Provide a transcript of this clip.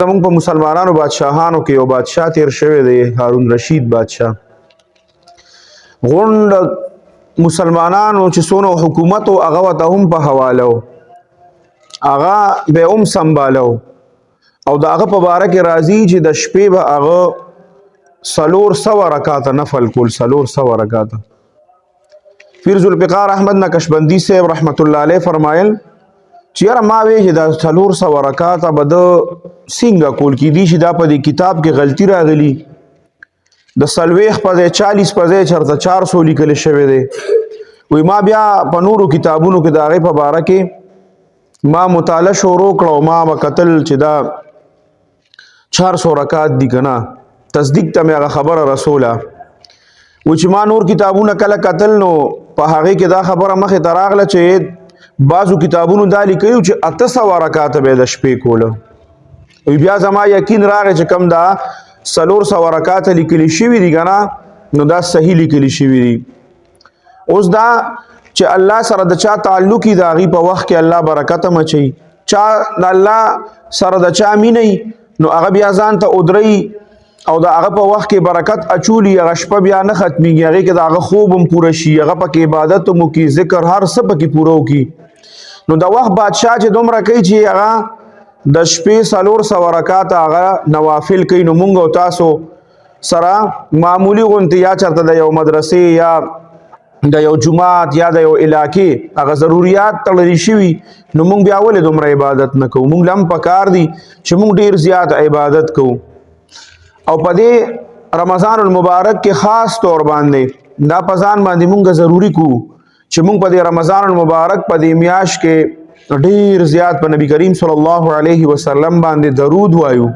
زمونږ په مسلمانانو بادشاهانو کې یو بادشاه تیر شوی دی هارون رشید بادشاه. غونډ مسلمانانو چې څونه حکومت او هغه ورته هم په حواله و، هغه به هم سنباله و او د هغه په باره کې راځي چې د شپې به هغه 400 رکعاته نفل کول. 400 رکعاته. پیر ذوالفقار احمد نقشبندی صاحب رحمت الله علیه فرمایل چې یاره ما وی چې دا 400 رکعاته به د څنګه کول کېدي چې دا په دې کتاب کې غلطي راغلي، د 40 په ځای 40 په ځای چېرته 400 لیکل شوی دی. وی ما بیا په نورو کتابونو کې د هغې په باره کې ما مطالعه شروع کړه او ما به کتل چې دا 400 رکعات دي که نه، تصدیق ته مې هغه خبره رسوله. و چې ما نور کتابونه کله کتل نو په هغې کې دا خبره مخې ته راغله چې بعضو کتابونو دا لیکلي چې 800 رکعاته به د شپې کوله. بیا زما یقین راغی چې کم دا 400 رکعاته لیکلي شوي دي که نه نو دا صحیح لیکلي شوي دي. اوس دا چې الله سره د چا تعلق وي د هغې په وخت کې الله برکت هم اچوي. چا د الله سره د چا مینه نو هغه بیا ځان ته ودروي او د هغه په وخت کې برکت اچولي، هغه شپه بیا نه ختمیږي، هغې کې د هغه خوب هم پوره شي، هغه پکې عبادت هم وکړي، ذکر هر څه پکې پوره وکړي. نو د وخت بادشاه چې دومره کوي چې هغه د شپې 400 رکعاته هغه نوافل کوي، نو مونږ او تاسو سره معمولی غونتې یا چېرته د یو مدرسې یا د یو جماعت یا د یو علاقې هغه ضروریات تړلي شوي، نو مونږ بیا ولې دومره عبادت نه کوو؟ مونږ له هم پکار دي چې مونږ ډېر زیات عبادت کوو. او په دې رمضان المبارک کې خاص طور باندې دا په ځان باندې مونږ ضروري کوو چې مونږ په دې رمضان المبارک په دې میاشت کې ډېر زیات په نبی کریم صلی الله علیه وسلم باندې درود وایو.